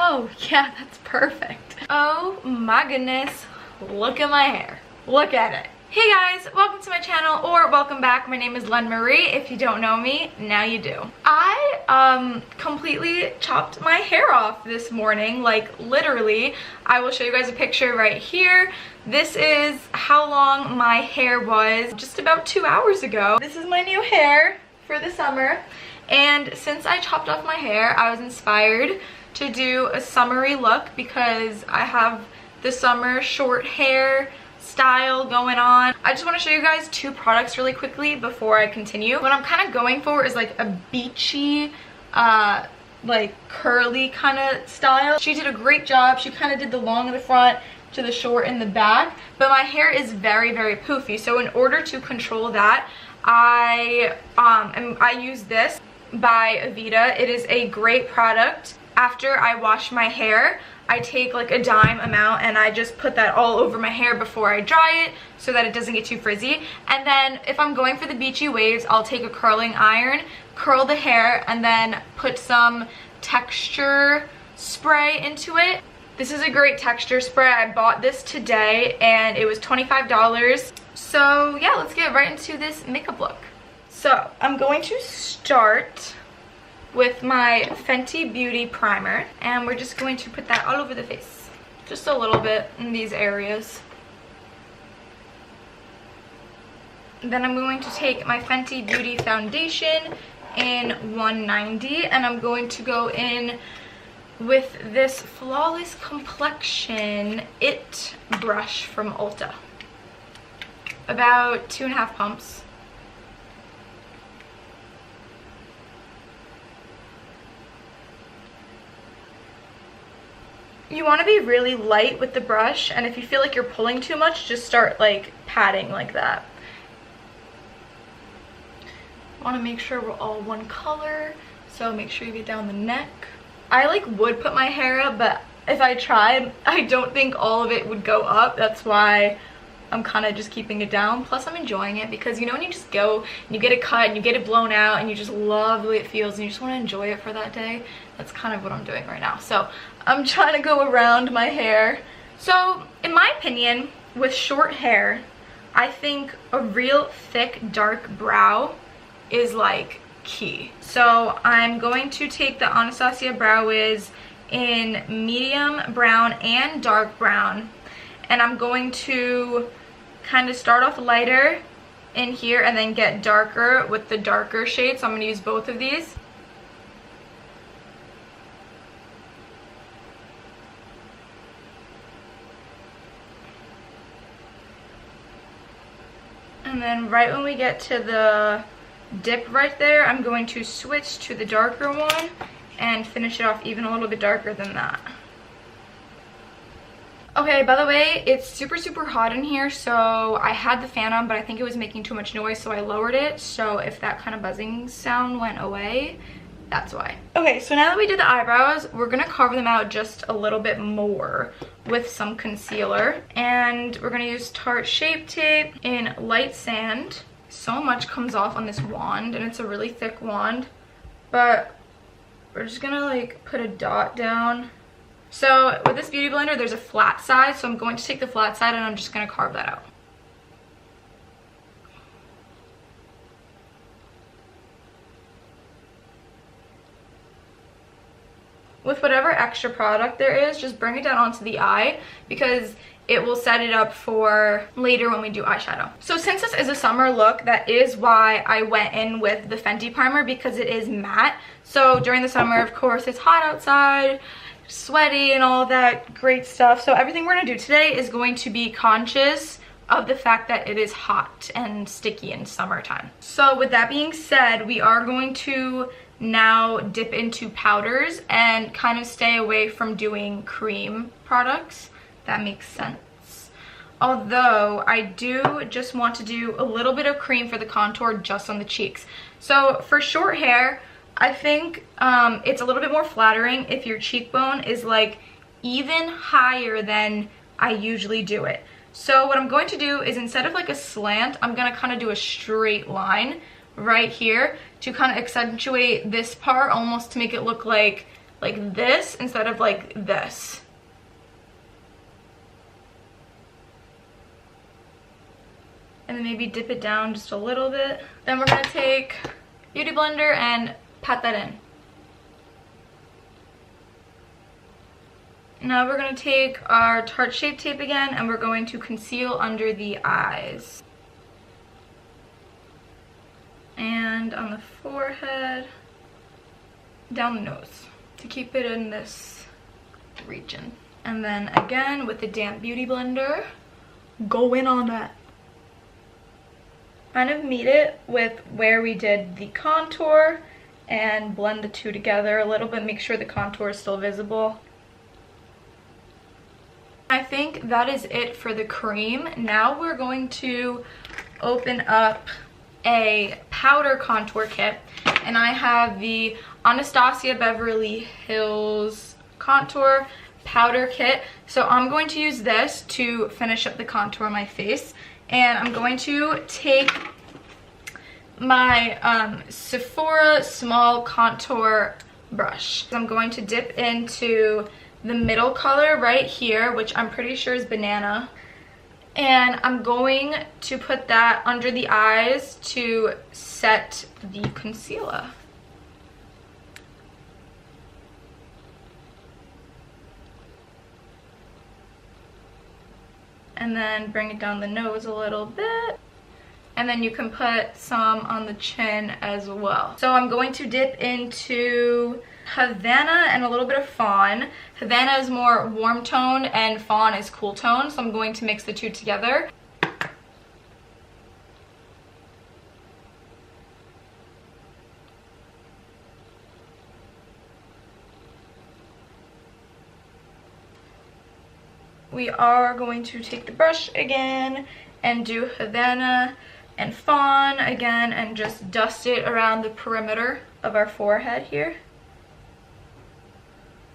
Oh, yeah, that's perfect. Oh my goodness, look at my hair. Look at it. Hey guys, welcome to my channel, or welcome back. My name is Lenmarie. If you don't know me, now you do. I completely chopped my hair off this morning, like literally. I will show you guys a picture right here. This is how long my hair was just about 2 hours ago. This is my new hair for the summer, and since I chopped off my hair, I was inspired to do a summery look because I have the summer short hair style going on. I just want to show you guys two products really quickly before I continue. What I'm kind of going for is like a beachy, like curly kind of style. She did a great job. She kind of did the long in the front to the short in the back, but my hair is very, very poofy. So in order to control that, I use this by Avita. It is a great product. After I wash my hair, I take like a dime amount and I just put that all over my hair before I dry it so that it doesn't get too frizzy. And then if I'm going for the beachy waves, I'll take a curling iron, curl the hair, and then put some texture spray into it. This is a great texture spray. I bought this today and it was $25. So yeah, let's get right into this makeup look. So I'm going to start with my Fenty Beauty primer, and we're just going to put that all over the face, just a little bit in these areas. Then I'm going to take my Fenty Beauty foundation in 190, and I'm going to go in with this Flawless Complexion It brush from Ulta, about 2.5 pumps. You want to be really light with the brush, and if you feel like you're pulling too much, just start like patting like that. Want to make sure we're all one color, so make sure you get down the neck. I like would put my hair up, but if I tried, I don't think all of it would go up. That's why I'm kind of just keeping it down. Plus I'm enjoying it because, you know, when you just go and you get it cut and you get it blown out and you just love the way it feels and you just want to enjoy it for that day, that's kind of what I'm doing right now. So I'm trying to go around my hair. So in my opinion, with short hair, I think a real thick dark brow is like key. So I'm going to take the Anastasia Brow Wiz in medium brown and dark brown, and I'm going to kind of start off lighter in here and then get darker with the darker shade. So I'm going to use both of these. And then right when we get to the dip right there, I'm going to switch to the darker one and finish it off even a little bit darker than that. Okay, by the way, it's super, super hot in here, so I had the fan on, but I think it was making too much noise, so I lowered it. So if that kind of buzzing sound went away, that's why. Okay, so now that we did the eyebrows, we're gonna carve them out just a little bit more with some concealer. And we're gonna use Tarte Shape Tape in Light Sand. So much comes off on this wand, and it's a really thick wand, but we're just gonna like put a dot down. So with this beauty blender, there's a flat side, so I'm going to take the flat side and I'm just going to carve that out. With whatever extra product there is, just bring it down onto the eye because it will set it up for later when we do eyeshadow. So since this is a summer look, that is why I went in with the Fenty primer, because it is matte. So during the summer, of course, it's hot outside, sweaty and all that great stuff. So everything we're gonna do today is going to be conscious of the fact that it is hot and sticky in summertime. So with that being said, we are going to now dip into powders and kind of stay away from doing cream products. That makes sense. Although I do just want to do a little bit of cream for the contour just on the cheeks. So for short hair, I think it's a little bit more flattering if your cheekbone is like even higher than I usually do it. So what I'm going to do is, instead of like a slant, I'm gonna kind of do a straight line right here to kind of accentuate this part, almost to make it look like like this instead of like this. And then maybe dip it down just a little bit. Then we're gonna take Beauty Blender and pat that in. Now we're going to take our Tarte Shape Tape again and we're going to conceal under the eyes. And on the forehead, down the nose to keep it in this region. And then again with the damp Beauty Blender, go in on that. Kind of meet it with where we did the contour and blend the two together a little bit. Make sure the contour is still visible. I think that is it for the cream. Now we're going to open up a powder contour kit, and I have the Anastasia Beverly Hills contour powder kit. So I'm going to use this to finish up the contour on my face, and I'm going to take my Sephora small contour brush. I'm going to dip into the middle color right here, which I'm pretty sure is banana, and I'm going to put that under the eyes to set the concealer. And then bring it down the nose a little bit. And then you can put some on the chin as well. So I'm going to dip into Havana and a little bit of Fawn. Havana is more warm tone and Fawn is cool tone, so I'm going to mix the two together. We are going to take the brush again and do Havana and Fawn again and just dust it around the perimeter of our forehead here.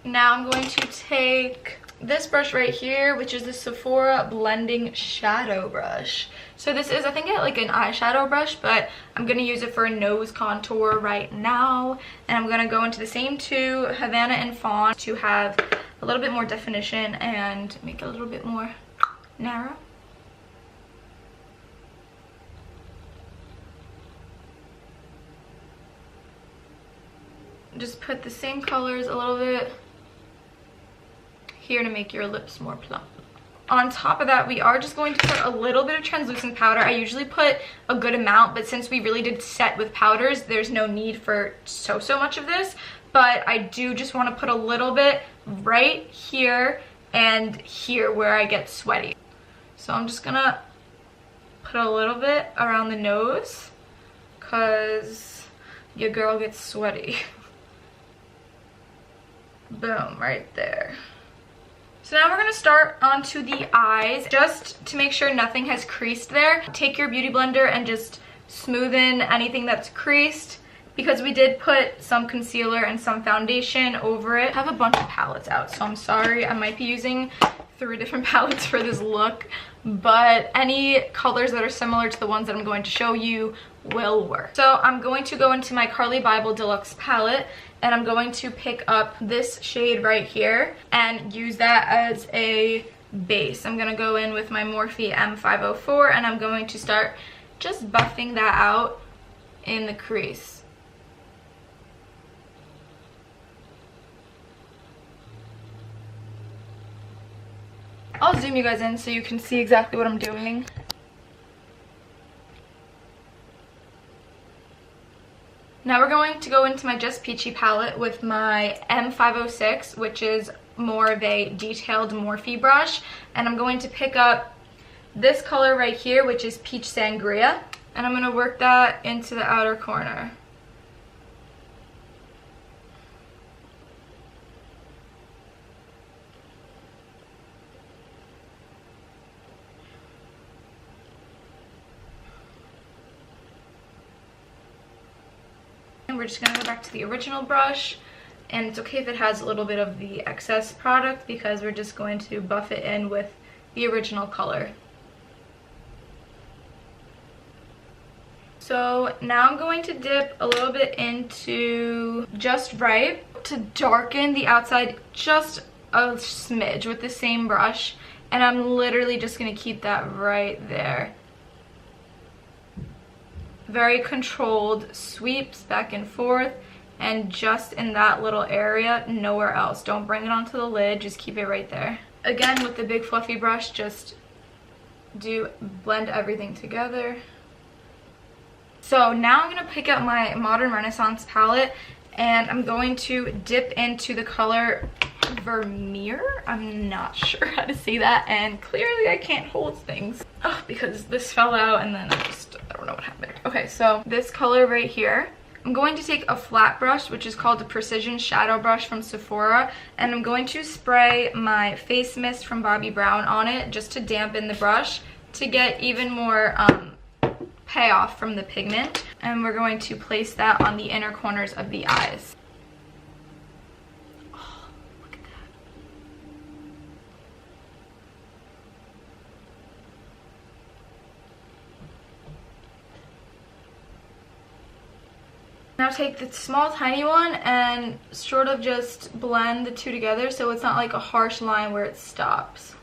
Now I'm going to take this brush right here, which is the Sephora Blending Shadow Brush. So this is, I think, like an eyeshadow brush, but I'm going to use it for a nose contour right now. And I'm going to go into the same two, Havana and Fawn, to have a little bit more definition and make it a little bit more narrow. Just put the same colors a little bit here to make your lips more plump. On top of that, we are just going to put a little bit of translucent powder. I usually put a good amount, but since we really did set with powders, there's no need for so much of this. But I do just want to put a little bit right here and here where I get sweaty. So I'm just gonna put a little bit around the nose because your girl gets sweaty. Boom, right there. So now we're going to start onto the eyes. Just to make sure nothing has creased there, take your Beauty Blender and just smoothen anything that's creased, because we did put some concealer and some foundation over it. I have a bunch of palettes out, so I'm sorry. I might be using 3 different palettes for this look, but any colors that are similar to the ones that I'm going to show you will work. So I'm going to go into my Carly Bible Deluxe palette, and I'm going to pick up this shade right here and use that as a base. I'm gonna go in with my Morphe M504 and I'm going to start just buffing that out in the crease. I'll zoom you guys in so you can see exactly what I'm doing. Now we're going to go into my Just Peachy palette with my M506, which is more of a detailed Morphe brush. And I'm going to pick up this color right here, which is Peach Sangria. And I'm going to work that into the outer corner. We're just going to go back to the original brush, and it's okay if it has a little bit of the excess product because we're just going to buff it in with the original color. So now I'm going to dip a little bit into Just Right to darken the outside just a smidge with the same brush, and I'm literally just gonna keep that right there. Very controlled sweeps back and forth, and just in that little area, nowhere else. Don't bring it onto the lid, just keep it right there. Again, with the big fluffy brush, just blend everything together. So now I'm gonna pick up my Modern Renaissance palette, and I'm going to dip into the color Vermeer. I'm not sure how to say that, and clearly I can't hold things. Oh, because this fell out and then I don't know what happened. Okay, so this color right here, I'm going to take a flat brush, which is called the Precision Shadow Brush from Sephora, and I'm going to spray my face mist from Bobbi Brown on it just to dampen the brush to get even more payoff from the pigment. And we're going to place that on the inner corners of the eyes. Oh, look at that. Now take the small tiny one and sort of just blend the two together so it's not like a harsh line where it stops.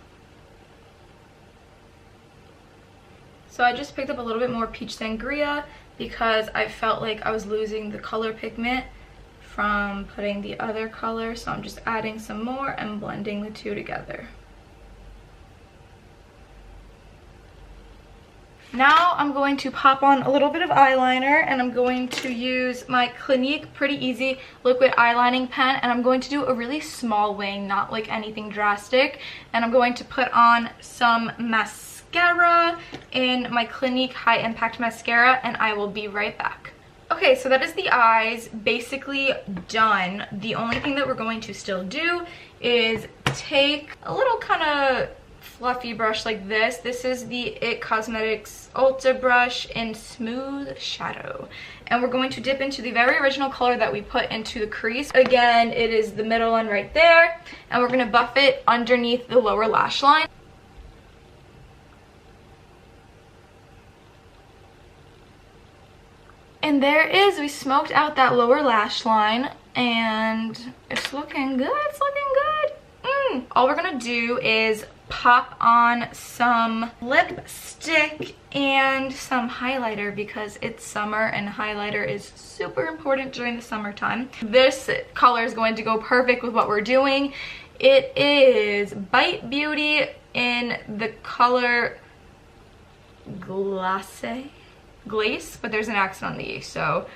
So I just picked up a little bit more peach sangria because I felt like I was losing the color pigment from putting the other color, so I'm just adding some more and blending the two together. Now I'm going to pop on a little bit of eyeliner, and I'm going to use my Clinique Pretty Easy liquid eyelining pen, and I'm going to do a really small wing, not like anything drastic. And I'm going to put on some mascara in my Clinique High Impact Mascara, and I will be right back. Okay, so that is the eyes basically done. The only thing that we're going to still do is take a little kind of fluffy brush like this. This is the IT Cosmetics Ulta brush in Smooth Shadow, and we're going to dip into the very original color that we put into the crease. Again, it is the middle one right there, and we're going to buff it underneath the lower lash line. And there it is. We smoked out that lower lash line, and it's looking good. It's looking good. All we're gonna do is pop on some lipstick and some highlighter because it's summer and highlighter is super important during the summertime. This color is going to go perfect with what we're doing. It is Bite Beauty in the color Glace, but there's an accent on the E, so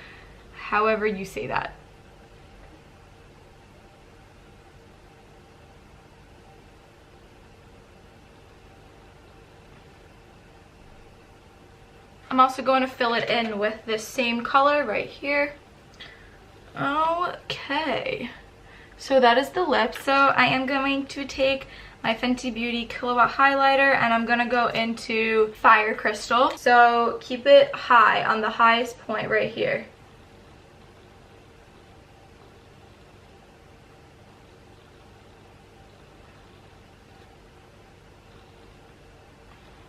however you say that. I'm also going to fill it in with this same color right here. Okay, so that is the lip. So I am going to take my Fenty Beauty Kilowatt highlighter, and I'm gonna go into Fire Crystal. So keep it high, on the highest point right here.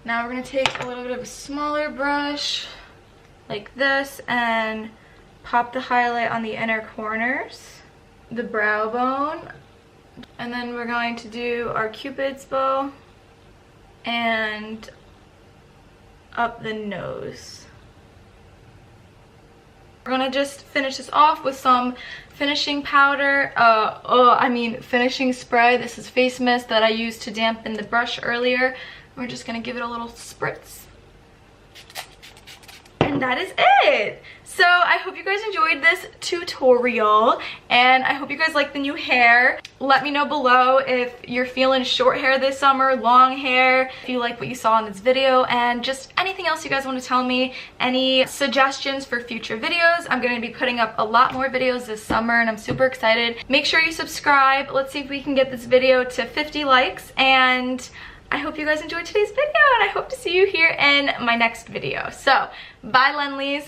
Now we're going to take a little bit of a smaller brush like this and pop the highlight on the inner corners, the brow bone, and then we're going to do our Cupid's bow and up the nose. We're going to just finish this off with some finishing powder, finishing spray. This is face mist that I used to dampen the brush earlier. We're just gonna give it a little spritz. And that is it. So I hope you guys enjoyed this tutorial, and I hope you guys like the new hair. Let me know below if you're feeling short hair this summer, long hair, if you like what you saw in this video, and just anything else you guys want to tell me, any suggestions for future videos. I'm going to be putting up a lot more videos this summer, and I'm super excited. Make sure you subscribe. Let's see if we can get this video to 50 likes, and I hope you guys enjoyed today's video, and I hope to see you here in my next video. So, bye Lenlies.